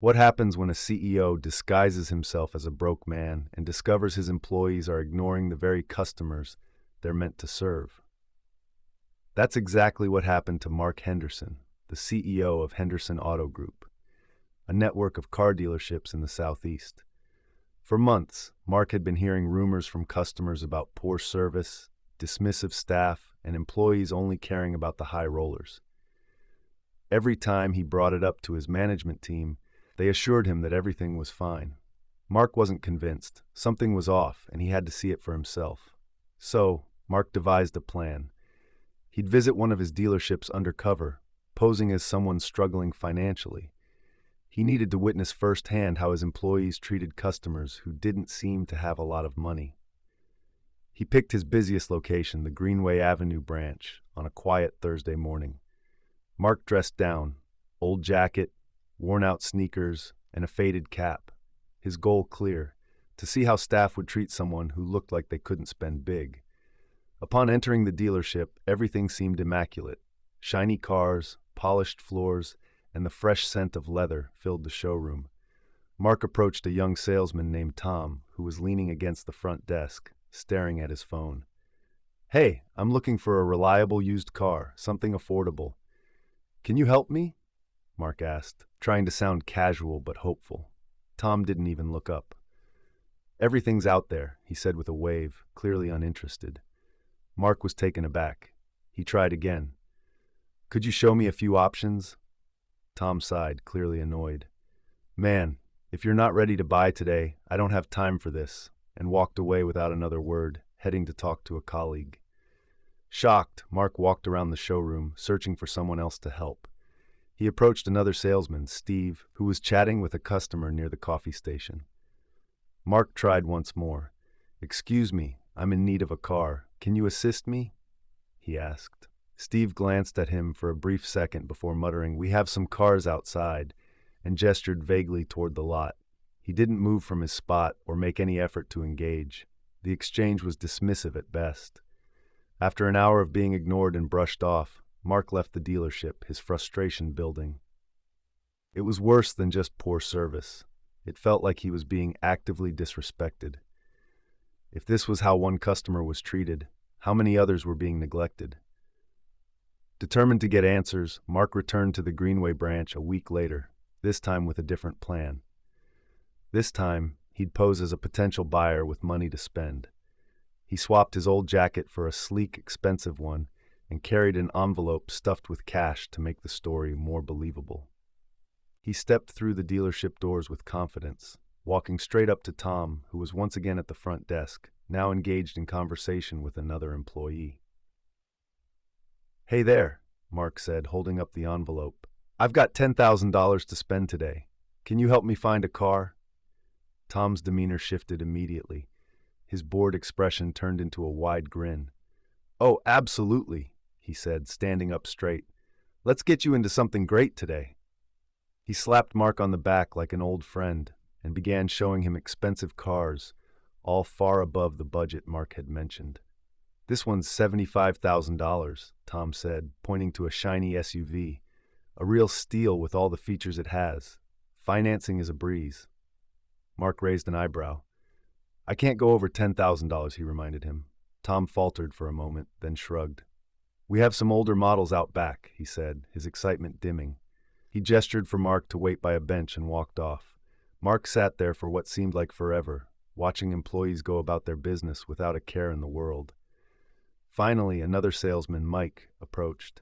What happens when a CEO disguises himself as a broke man and discovers his employees are ignoring the very customers they're meant to serve? That's exactly what happened to Mark Henderson, the CEO of Henderson Auto Group, a network of car dealerships in the Southeast. For months, Mark had been hearing rumors from customers about poor service, dismissive staff, and employees only caring about the high rollers. Every time he brought it up to his management team, they assured him that everything was fine. Mark wasn't convinced. Something was off, and he had to see it for himself. So, Mark devised a plan. He'd visit one of his dealerships undercover, posing as someone struggling financially. He needed to witness firsthand how his employees treated customers who didn't seem to have a lot of money. He picked his busiest location, the Greenway Avenue branch, on a quiet Thursday morning. Mark dressed down, old jacket, worn-out sneakers, and a faded cap. His goal clear, to see how staff would treat someone who looked like they couldn't spend big. Upon entering the dealership, everything seemed immaculate. Shiny cars, polished floors, and the fresh scent of leather filled the showroom. Mark approached a young salesman named Tom, who was leaning against the front desk, staring at his phone. "Hey, I'm looking for a reliable used car, something affordable. Can you help me?" Mark asked, trying to sound casual but hopeful. Tom didn't even look up. "Everything's out there," he said with a wave, clearly uninterested. Mark was taken aback. He tried again. "Could you show me a few options?" Tom sighed, clearly annoyed. "Man, if you're not ready to buy today, I don't have time for this," and walked away without another word, heading to talk to a colleague. Shocked, Mark walked around the showroom, searching for someone else to help. He approached another salesman, Steve, who was chatting with a customer near the coffee station. Mark tried once more. "Excuse me, I'm in need of a car. Can you assist me?" he asked. Steve glanced at him for a brief second before muttering, "We have some cars outside," and gestured vaguely toward the lot. He didn't move from his spot or make any effort to engage. The exchange was dismissive at best. After an hour of being ignored and brushed off, Mark left the dealership, his frustration building. It was worse than just poor service. It felt like he was being actively disrespected. If this was how one customer was treated, how many others were being neglected? Determined to get answers, Mark returned to the Greenway branch a week later, this time with a different plan. This time, he'd pose as a potential buyer with money to spend. He swapped his old jacket for a sleek, expensive one and carried an envelope stuffed with cash to make the story more believable. He stepped through the dealership doors with confidence, walking straight up to Tom, who was once again at the front desk, now engaged in conversation with another employee. "Hey there," Mark said, holding up the envelope. "I've got $10,000 to spend today. Can you help me find a car?" Tom's demeanor shifted immediately. His bored expression turned into a wide grin. "Oh, absolutely," he said, standing up straight. "Let's get you into something great today." He slapped Mark on the back like an old friend and began showing him expensive cars, all far above the budget Mark had mentioned. "This one's $75,000, Tom said, pointing to a shiny SUV. "A real steal with all the features it has. Financing is a breeze." Mark raised an eyebrow. "I can't go over $10,000, he reminded him. Tom faltered for a moment, then shrugged. "We have some older models out back," he said, his excitement dimming. He gestured for Mark to wait by a bench and walked off. Mark sat there for what seemed like forever, watching employees go about their business without a care in the world. Finally, another salesman, Mike, approached.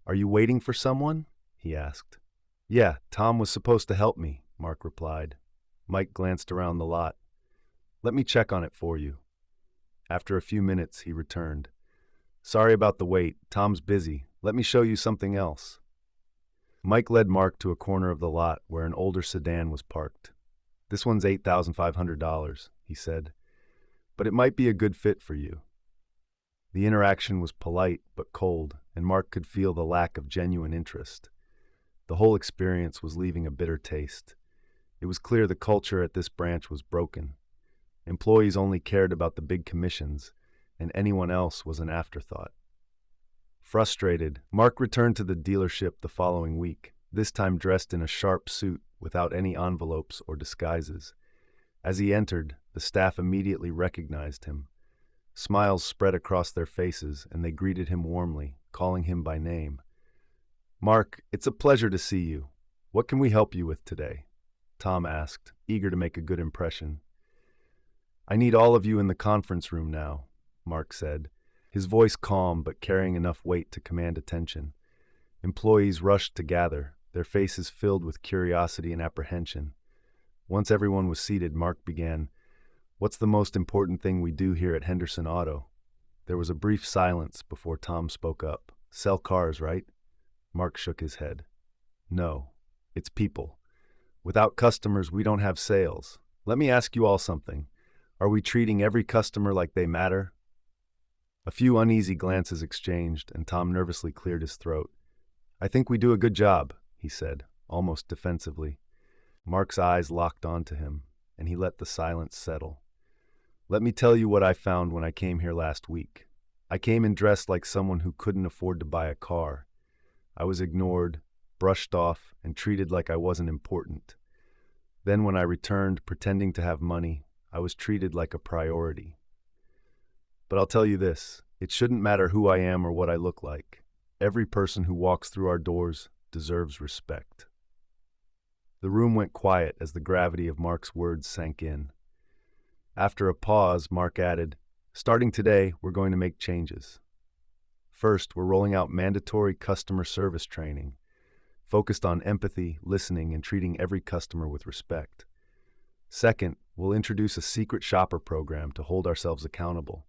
"Are you waiting for someone?" he asked. "Yeah, Tom was supposed to help me," Mark replied. Mike glanced around the lot. "Let me check on it for you." After a few minutes, he returned. "Sorry about the wait. Tom's busy. Let me show you something else." Mike led Mark to a corner of the lot where an older sedan was parked. "This one's $8,500, he said. "But it might be a good fit for you." The interaction was polite but cold, and Mark could feel the lack of genuine interest. The whole experience was leaving a bitter taste. It was clear the culture at this branch was broken. Employees only cared about the big commissions, and anyone else was an afterthought. Frustrated, Mark returned to the dealership the following week. this time dressed in a sharp suit without any envelopes or disguises. As he entered, the staff immediately recognized him. Smiles spread across their faces, and they greeted him warmly, calling him by name. "Mark, it's a pleasure to see you. What can we help you with today?" Tom asked, eager to make a good impression. "I need all of you in the conference room now," Mark said, his voice calm but carrying enough weight to command attention. Employees rushed to gather, their faces filled with curiosity and apprehension. Once everyone was seated, Mark began, "What's the most important thing we do here at Henderson Auto?" There was a brief silence before Tom spoke up. "Sell cars, right?" Mark shook his head. "No, it's people. Without customers, we don't have sales. Let me ask you all something. Are we treating every customer like they matter?" A few uneasy glances exchanged, and Tom nervously cleared his throat. "I think we do a good job," he said, almost defensively. Mark's eyes locked onto him, and he let the silence settle. "Let me tell you what I found when I came here last week. I came in dressed like someone who couldn't afford to buy a car. I was ignored, brushed off, and treated like I wasn't important. Then when I returned, pretending to have money, I was treated like a priority. But I'll tell you this, it shouldn't matter who I am or what I look like. Every person who walks through our doors deserves respect." The room went quiet as the gravity of Mark's words sank in. After a pause, Mark added, "Starting today, we're going to make changes. First, we're rolling out mandatory customer service training, focused on empathy, listening, and treating every customer with respect. Second, we'll introduce a secret shopper program to hold ourselves accountable.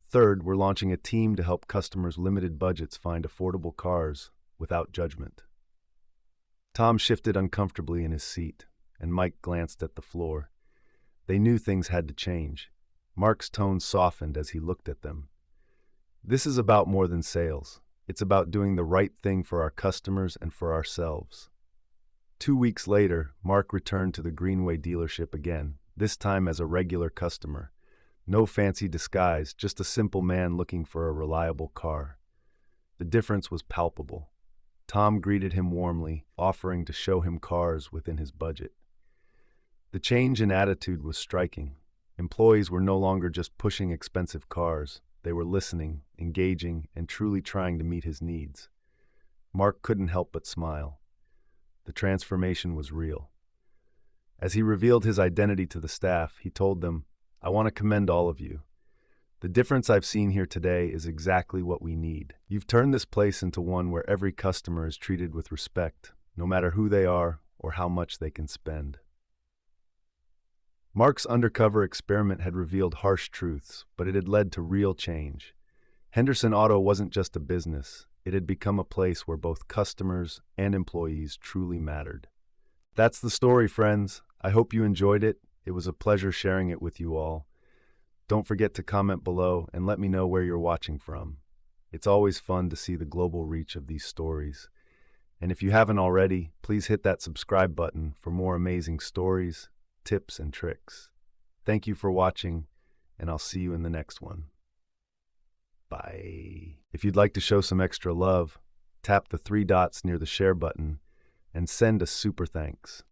Third, we're launching a team to help customers' limited budgets find affordable cars without judgment." Tom shifted uncomfortably in his seat, and Mike glanced at the floor. They knew things had to change. Mark's tone softened as he looked at them. "This is about more than sales. It's about doing the right thing for our customers and for ourselves." 2 weeks later, Mark returned to the Greenway dealership again, this time as a regular customer. No fancy disguise, just a simple man looking for a reliable car. The difference was palpable. Tom greeted him warmly, offering to show him cars within his budget. The change in attitude was striking. Employees were no longer just pushing expensive cars. They were listening, engaging, and truly trying to meet his needs. Mark couldn't help but smile. The transformation was real. As he revealed his identity to the staff, he told them, "I want to commend all of you. The difference I've seen here today is exactly what we need. You've turned this place into one where every customer is treated with respect, no matter who they are or how much they can spend." Mark's undercover experiment had revealed harsh truths, but it had led to real change. Henderson Auto wasn't just a business. It had become a place where both customers and employees truly mattered. That's the story, friends. I hope you enjoyed it. It was a pleasure sharing it with you all. Don't forget to comment below and let me know where you're watching from. It's always fun to see the global reach of these stories. And if you haven't already, please hit that subscribe button for more amazing stories, tips, and tricks. Thank you for watching, and I'll see you in the next one. Bye. If you'd like to show some extra love, tap the 3 dots near the share button and send a super thanks.